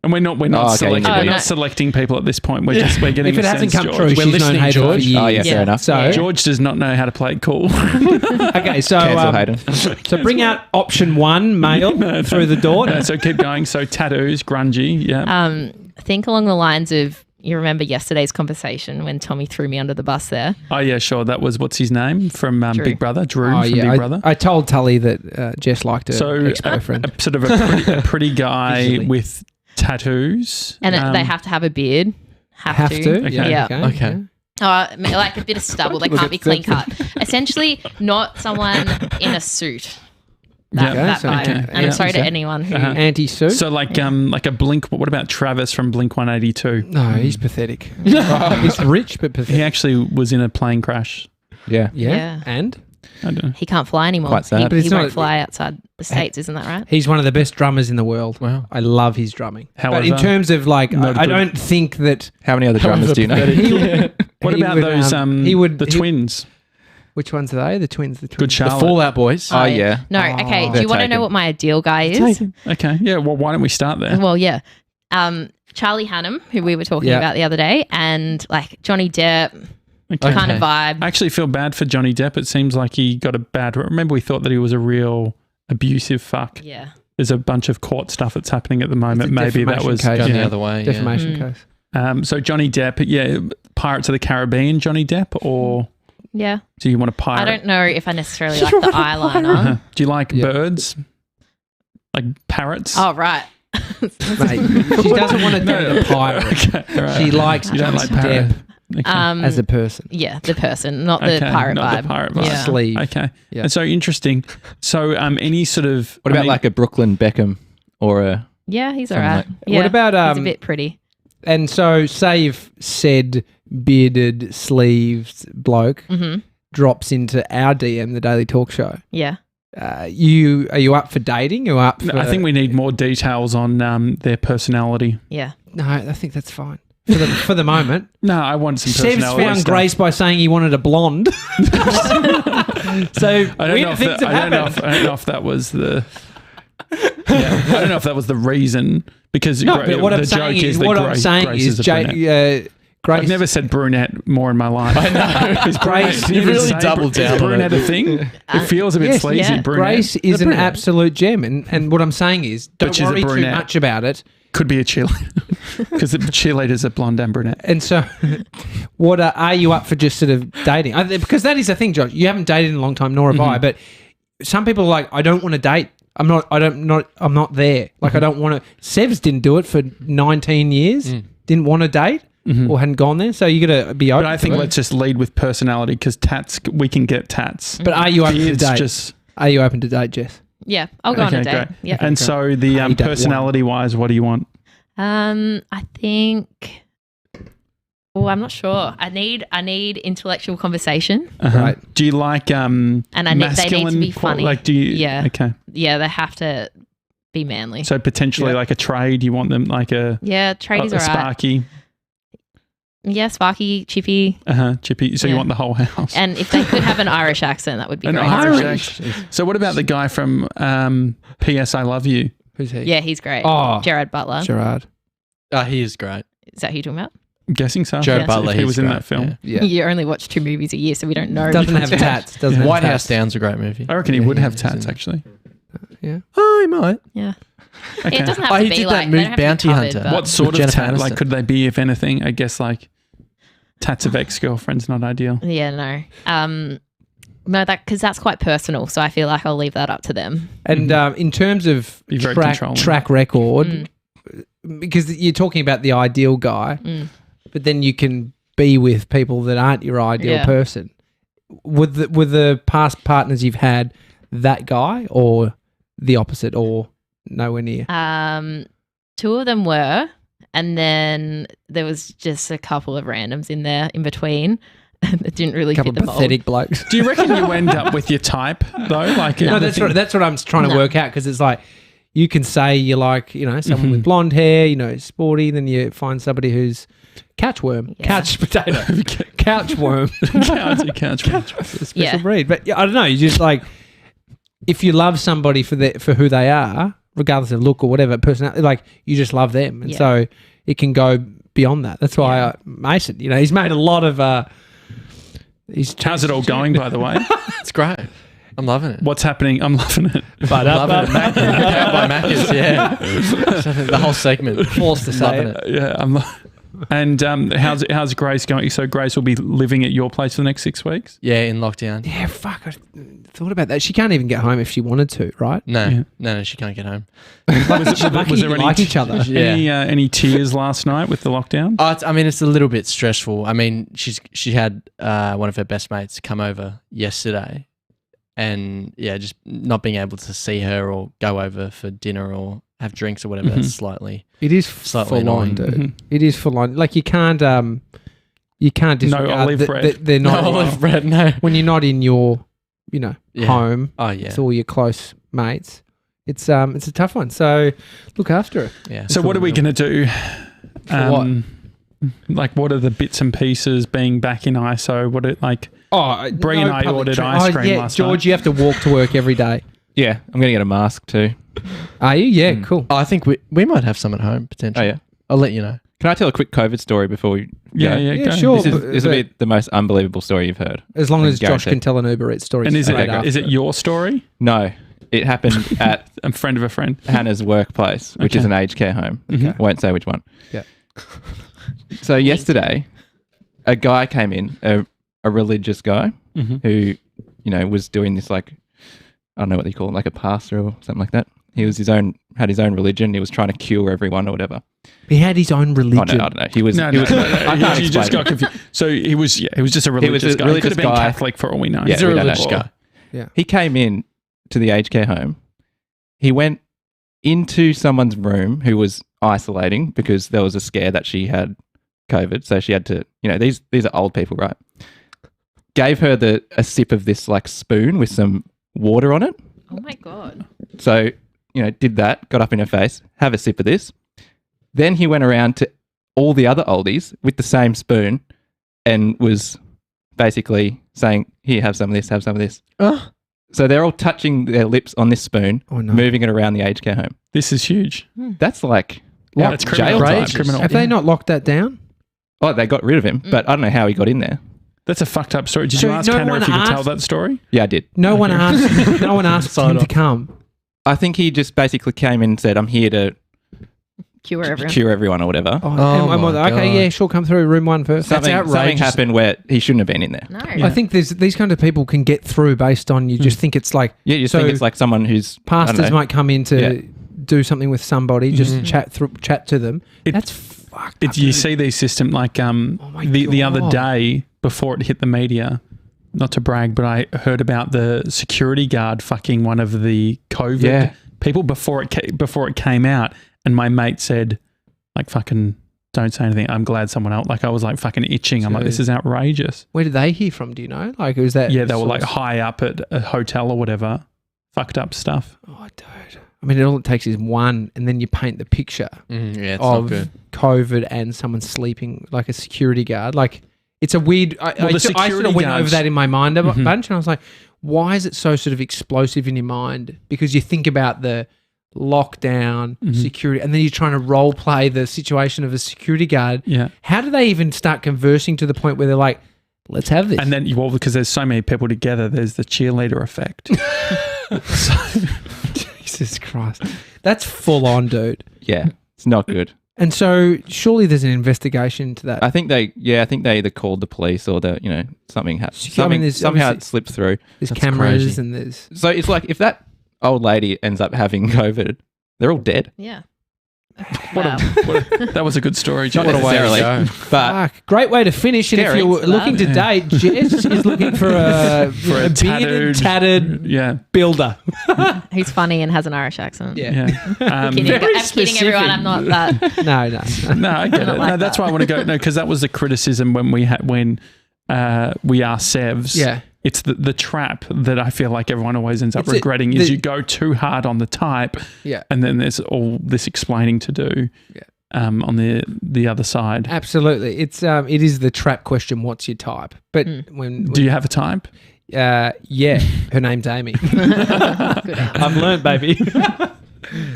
And we're not selecting people at this point. We're getting if it hasn't come true, we're she's known Hayden for George. years. Fair enough. So George does not know how to play it cool. Okay, so Cancel Hayden. So bring out option 1, male, through the door. No, so keep going. So tattoos, grungy, yeah. Think along the lines of, you remember yesterday's conversation when Tommy threw me under the bus there? Oh yeah, sure. That was what's his name from Big Brother, Drew from Big Brother. I told Tully that Jess liked her ex-boyfriend. Sort of a pretty guy with tattoos, and they have to have a beard. Have to. Okay. Yeah. Okay. Like a bit of stubble. They can't be clean cut. Essentially, not someone in a suit. That vibe. And I'm sorry to anyone who anti-suit. So like a Blink. What about Travis from Blink 182? No, he's pathetic. He's rich but pathetic. He actually was in a plane crash. Yeah. And I don't know. He can't fly anymore. Quite sad. He won't fly outside the States, isn't that right? He's one of the best drummers in the world. Wow. I love his drumming. However, but in terms of I don't think that. How many other drummers do you know? What about those? The twins. Which ones are they? The twins. Good Charlotte. The Fallout Boys. Oh, yeah. No, okay. Do you want to know what my ideal guy is? Okay. Yeah. Well, why don't we start there? Well, yeah. Charlie Hunnam, who we were talking about the other day, and like Johnny Depp kind of vibe. I actually feel bad for Johnny Depp. It seems like he got a bad. Remember, we thought that he was a real abusive fuck. Yeah. There's a bunch of court stuff that's happening at the moment. Maybe that was going the other way. Defamation case. So Johnny Depp, Pirates of the Caribbean, Johnny Depp, or do you want a pirate? I don't know if I necessarily like the eyeliner. Do you like birds? Like parrots? Oh, right. Mate, she doesn't want to date a pirate. Okay, right. She likes you don't like Depp okay. as a person. Yeah, the person, not the pirate not vibe. The pirate vibe. Yeah. Sleeve. Okay. Yeah. And so interesting. So any sort of... What about like a Brooklyn Beckham or a... Yeah, he's all right. What about... he's a bit pretty. And so say if said bearded, sleeves bloke drops into our DM, the Daily Talk Show. Yeah. Are you up for dating? Or up for, I think we need more details on their personality. Yeah. No, I think that's fine. For the moment. No, I want some Seb's personality found stuff. Grace by saying he wanted a blonde. So I don't know if that was the... I don't know if that was the reason because what I'm saying is Grace. I've never said brunette more in my life. I know. Grace, you really doubled down. Is brunette a thing? It feels a bit sleazy. Yeah. Brunette. Grace is an absolute gem, and what I'm saying is, don't worry too much about it. Could be a cheerleader because the cheerleaders are blonde and brunette. And so, what are you up for? Just sort of dating, because that is the thing, Josh. You haven't dated in a long time, nor have I. But some people are like, I don't want to date. I'm not there. Like I don't want to. Sevs didn't do it for 19 years. Didn't want to date. Or hadn't gone there, so you got to be open. But I think let's just lead with personality because tats, we can get tats. But are you open to date? Are you open to date, Jess? Yeah, I'll go on a date. Great. Yeah. And so the personality-wise, what do you want? I think. Oh, I'm not sure. I need intellectual conversation. Right. Do you like and they need to be funny. Like, do you? Yeah. Okay. Yeah, they have to be manly. So potentially like a trade. You want them like a tradies are right. Sparky. Yeah, Sparky, Chippy. Chippy. So you want the whole house. And if they could have an Irish accent, that would be great. Irish. So what about the guy from P.S. I Love You? Who's he? Yeah, he's great. Oh, Gerard Butler. Gerard. He is great. Is that who you're talking about? I'm guessing so. Gerard Butler. He was in great. that film. Yeah. You only watch 2 movies a year, so we don't know. Doesn't have tats. Doesn't have White tats. House Down's a great movie. I reckon he would have tats, actually. Yeah. Oh, he might. Yeah. Okay. It doesn't have to he be did like that movie they don't have to be Bounty covered, Hunter. but- What sort of Jennifer tat? Aniston. Like, could they be, if anything? I guess like tats of ex-girlfriends, not ideal. Yeah, no. No, because that's quite personal. So I feel like I'll leave that up to them. And in terms of Be very controlling. track record, because you're talking about the ideal guy, but then you can be with people that aren't your ideal person. With the past partners you've had, that guy or the opposite or nowhere near? 2 of them were, and then there was just a couple of randoms in there in between. That didn't really couple fit of the pathetic blokes. Do you reckon you end up with your type though? Like, No, that's what I'm trying to work out, because it's like you can say you like, someone with blonde hair, sporty, then you find somebody who's couchworm, couch potato, couchworm, couch. special breed. But I don't know. You just like, if you love somebody for who they are, regardless of look or whatever personality, like you just love them, and so it can go beyond that. That's why Mason, he's made a lot of. How's it all going, by the way? It's great. I'm loving it. What's happening? I'm loving it. But loving it. Powered by Macca's, yeah. The whole segment. Forced to say it. Yeah, and how's Grace going? So Grace will be living at your place for the next 6 weeks? Yeah, in lockdown. Yeah, fuck. I thought about that. She can't even get home if she wanted to, right? No, she can't get home. Was there any like each other? Any tears last night with the lockdown? It's a little bit stressful. I mean, she had one of her best mates come over yesterday, and just not being able to see her or go over for dinner or have drinks or whatever. That's slightly. It is slightly full on, dude. It is full on. Like you can't disregard no olive bread. They're not no olive bread. No, when you're not in your home. Oh yeah, with all your close mates. It's a tough one. So look after it. Yeah. So what are we going to do? What? Like, what are the bits and pieces being back in ISO? What it like? Oh, Brie and I ordered ice cream last George, night. you have to walk to work every day. Yeah, I'm going to get a mask too. Are you? Yeah, cool. I think we might have some at home potentially. Oh yeah, I'll let you know. Can I tell a quick COVID story before we go? Yeah, go. sure. This will be the most unbelievable story you've heard. As long as Josh Guaranteed. can tell an Uber Eats story. And is straight it your story? No, it happened at A friend of a friend. Hannah's workplace, which is an aged care home. Okay. I won't say which one. Yeah. So yesterday, a guy came in, a religious guy who, was doing this like, I don't know what they call it, like a pastor or something like that. He was had his own religion. He was trying to cure everyone or whatever. He had his own religion. I don't know. He was. No, I can't you just explain got it. confused. So he was just a religious guy. He could have been guy. Catholic for all we know. Yeah, He's a we don't religious know. guy. Yeah. He came in to the aged care home. He went into someone's room who was isolating because there was a scare that she had COVID. So she had to, these are old people, right? Gave her a sip of this like spoon with some water on it. Oh my God. So, did that, got up in her face, have a sip of this. Then he went around to all the other oldies with the same spoon and was basically saying, here, have some of this, have some of this. Oh. So they're all touching their lips on this spoon, moving it around the aged care home. This is huge. That's like That's criminal. jail time. Criminal. Have they not locked that down? Oh, they got rid of him, but I don't know how he got in there. That's a fucked up story. Did So you ask no Hannah one if you could tell asked- that story? Yeah, I did. No one asked. No one asked him to come. I think he just basically came in and said, I'm here to Cure everyone. cure everyone or whatever. Oh and my okay, God. yeah, sure, come through room 1 first. Something happened where he shouldn't have been in there. No. I think these kind of people can get through based on you just think it's like Yeah, you just So think it's like someone who's I don't pastors know. might come in to do something with somebody, just chat to them. It- That's fucked up. You dude. see these systems like my the other God. day before it hit the media, not to brag, but I heard about the security guard fucking one of the COVID people before it came out, and my mate said, like, fucking don't say anything. I'm glad someone else. Like, I was like fucking itching. I'm like, this is outrageous. Where did they hear from? Do you know? Like, was that? Yeah, they were like high up at a hotel or whatever. Fucked up stuff. Oh, dude. I mean, all it takes is one, and then you paint the picture Yeah, it's not of good. COVID and someone sleeping like a security guard. Like, it's a weird. I sort of security went guards- over that in my mind a bunch, and I was like, why is it so sort of explosive in your mind? Because you think about the lockdown, security, and then you're trying to role play the situation of a security guard. Yeah. How do they even start conversing to the point where they're like, let's have this? And then, well, because there's so many people together, there's the cheerleader effect. Jesus Christ. That's full on, dude. Yeah, it's not good. And so surely there's an investigation into that. I think they either called the police or something happened. I mean, somehow it slipped through. There's cameras and there's... So it's like if that old lady ends up having COVID, they're all dead. Yeah. That was a good story, Jess. Not necessarily. But great way to finish. And if you're looking to date, Jess is looking for a bearded, tattered builder. Who's funny and has an Irish accent. Yeah. I'm kidding everyone. I'm not that. No, I get it. Like no, that's why I want to go. No, because that was the criticism when we asked Sevs. Yeah. It's the trap that I feel like everyone always ends up regretting is you go too hard on the type, and then there's all this explaining to do on the other side. Absolutely. It is the trap question, what's your type? But when do you have a type? Yeah. Her name's Amy. I've learned, baby.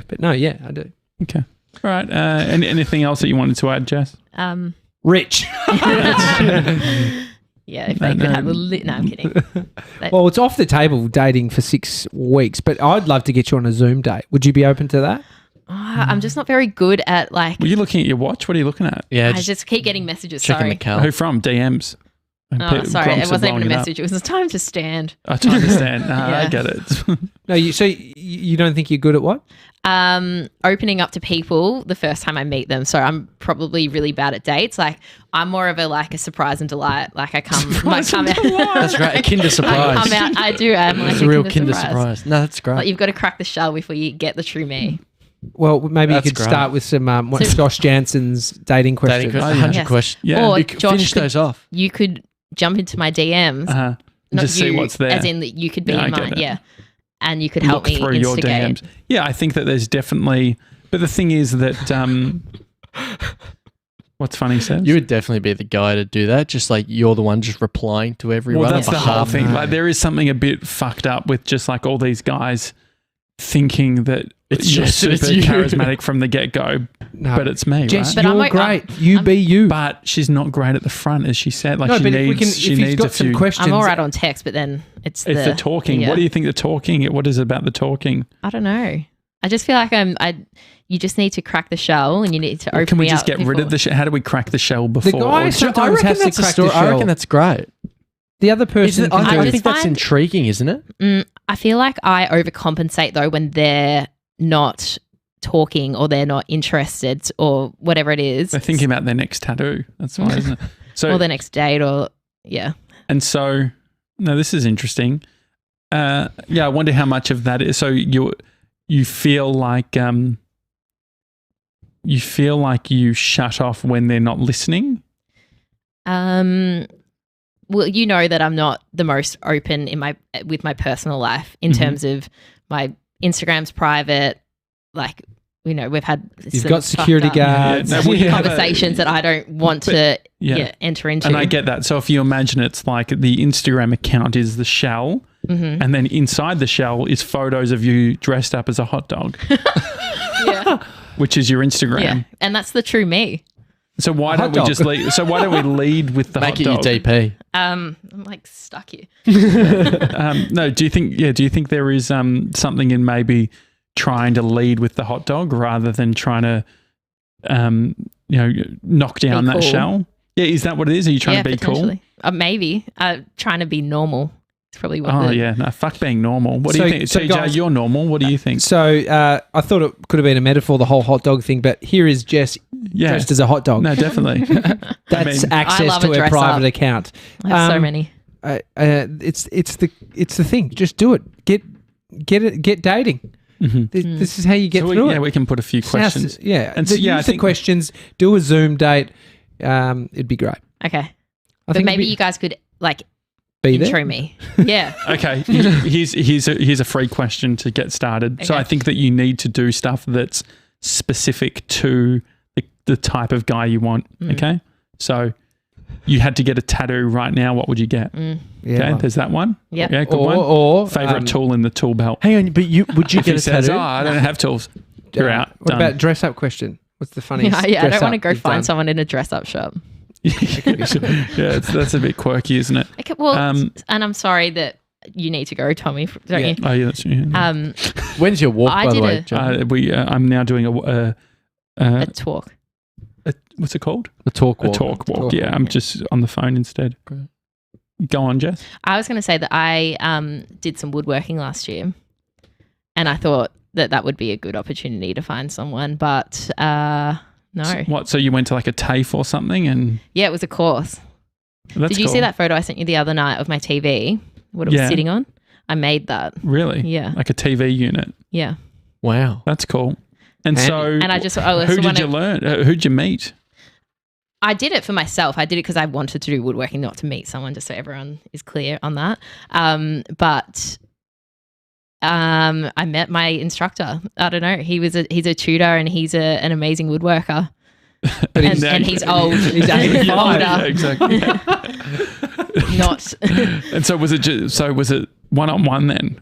But no, yeah, I do. Okay. All right. Anything else that you wanted to add, Jess? Rich. Yeah, if they could have a no, I'm kidding. Well, it's off the table dating for 6 weeks, but I'd love to get you on a Zoom date. Would you be open to that? I'm just not very good at like... Were you looking at your watch? What are you looking at? Yeah, I just keep getting messages, checking sorry. the cal. Who from? DMs? Oh, sorry, it wasn't even a message. It was time to stand. Time to stand. I get it. No, so you don't think you're good at what? Opening up to people the first time I meet them. So I'm probably really bad at dates. Like I'm more of a surprise and delight. Like I come out. That's great. A kinder surprise. I come out. I do. I'm like it's a real kinder surprise. No, that's great. Like you've got to crack the shell before you get the true me. Well, maybe you could start with some Josh Janssen's dating questions. 100 questions. Yeah. Or Josh, finish those off. You could jump into my DMs. Not just see what's there. As in that you could be in mine. Yeah. And you could help Look me through instigate. your DMs. Yeah, I think that there's definitely... But the thing is that... what's funny, Sam? You would definitely be the guy to do that. Just like you're the one just replying to everyone. Well, that's the whole thing. Like there is something a bit fucked up with just like all these guys thinking that you're super charismatic from the get-go, but it's me, Jess, right? you're great. You be you. But she's not great at the front, as she said. Like no, she but needs, if he's got some questions. I'm all right on text, but then it's the talking. Yeah. What do you think the talking? What is it about the talking? I don't know. I just feel like you just need to crack the shell and you need to open Can we me just up get rid of the shell? How do we crack the shell before? The guy sometimes has to crack the shell. I reckon that's great. The other person I think that's intriguing, isn't it? I feel like I overcompensate though when they're not talking or they're not interested or whatever it is. They're thinking about their next tattoo. That's why, isn't it? So, or the next date or, yeah. And so, no, this is interesting. I wonder how much of that is. So you feel like you shut off when they're not listening? Well, you know that I'm not the most open with my personal life in terms of my Instagram's private. Like, you know, we've had you've got security guards, conversations that I don't want to enter into. And I get that. So if you imagine it's like the Instagram account is the shell, and then inside the shell is photos of you dressed up as a hot dog, which is your Instagram. Yeah, and that's the true me. So why don't we just lead? So why don't we lead with the make hot dog? Make it your DP. I'm like stuck here. No, do you think? Yeah, do you think there is something in maybe trying to lead with the hot dog rather than trying to, knock down that shell? Yeah, is that what it is? Are you trying to be cool? Maybe trying to be normal. It's probably what. No, fuck being normal. What do you think, TJ? Guys, you're normal. What do you think? So I thought it could have been a metaphor, the whole hot dog thing, but here is Jess dressed as a hot dog. No, definitely. That's access to her private account. I have so many. It's the thing. Just do it. Get dating. Mm-hmm. This is how you get through it. Yeah, we can put a few questions. And so use the questions. Do a Zoom date. It'd be great. Okay, but maybe you guys could be intro there? me. Yeah. Okay. Here's a free question to get started. Okay. So I think that you need to do stuff that's specific to the type of guy you want. Okay. So you had to get a tattoo right now, what would you get? Mm. Yeah, okay, there's that one. Yep. Yeah, good one. Or Favorite tool in the tool belt. Hang on, but would you If get he a says, tattoo? I don't have tools. You're out. What Done. about dress up question? What's the funniest? Yeah, I don't want to go you've find done? someone in a dress-up shop. Yeah, that's a bit quirky, isn't it? Okay, well, and I'm sorry that you need to go, Tommy, don't you? Oh, yeah, that's When's your walk, by the way, John? I'm now doing a talk. what's it called? A talk walk. A talk walk. Yeah, I'm just on the phone instead. Great. Go on, Jess. I was going to say that I did some woodworking last year, and I thought that would be a good opportunity to find someone, but no. So you went to like a TAFE or something, and Yeah, it was a course. that's Did you cool. see that photo I sent you the other night of my TV? What it was sitting on? I made that. Really? Yeah. Like a TV unit. Yeah. Wow. That's cool. And so, And I just who did you learn? Who'd you meet? I did it for myself. I did it because I wanted to do woodworking, not to meet someone, just so everyone is clear on that. But I met my instructor. I don't know. He's a tutor and he's an amazing woodworker. But and he's old. He's 85. Yeah, exactly. Not. And so was it one-on-one then?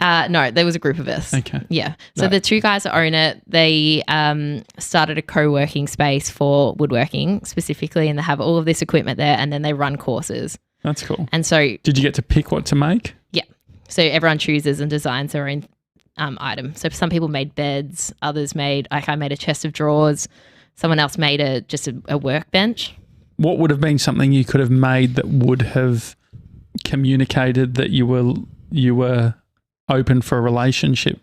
No, there was a group of us. Okay. Yeah. So the two guys that own it, they started a co-working space for woodworking specifically, and they have all of this equipment there, and then they run courses. That's cool. And so, Did you get to pick what to make? yeah. So everyone chooses and designs their own item. So some people made beds, others made, like I made a chest of drawers. Someone else made just a workbench. What would have been something you could have made that would have communicated that you were open for a relationship?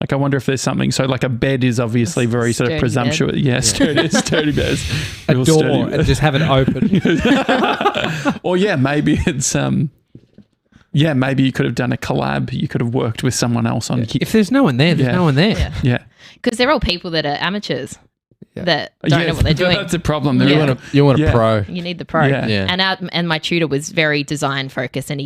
Like, I wonder if there's something. So, like, a bed is obviously very sort of Sturdy presumptuous. bed. Yeah, sturdy beds. A Real door sturdy and just have it open. Or yeah, maybe it's maybe you could have done a collab. You could have worked with someone else on. If there's no one there, there's no one there. Yeah. Yeah. Because they're all people that are amateurs Yeah. that don't know what they're doing. That's a problem. Yeah. You want a Yeah. pro. You need the pro. Yeah. Yeah. And my tutor was very design focused, and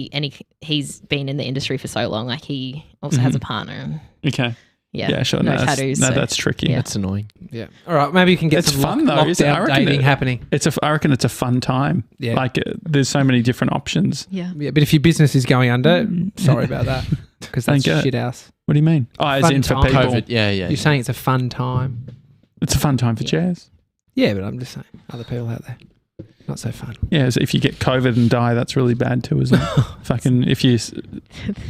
he's been in the industry for so long. Like, he also has a partner. Okay. Yeah. Yeah, sure. No No, tattoos. no, so- that's tricky. Yeah. That's annoying. Yeah. All right. Maybe you can get It's some fun though, isn't it? I lockdown reckon dating happening. I reckon it's a fun time. Yeah. Like, there's so many different options. Yeah. Yeah, but if your business is going under, sorry about that, because that's Don't get it. shit house. What do you mean? Oh, as Fun in for time. people. COVID. Yeah. You're saying it's a fun time. It's a fun time for Yeah. jazz. Yeah, but I'm just saying, other people out there, not so fun. Yeah, so if you get COVID and die, that's really bad too, isn't it? Fucking if you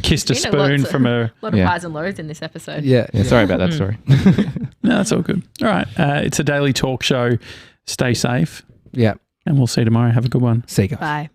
kissed a Been spoon lots from a... A lot of Yeah. highs and lows in this episode. Yeah. Yeah, sorry about that story. No, that's all good. All right. It's a daily talk show. Stay safe, Yeah. and we'll see you tomorrow. Have a good one. See you guys. Bye.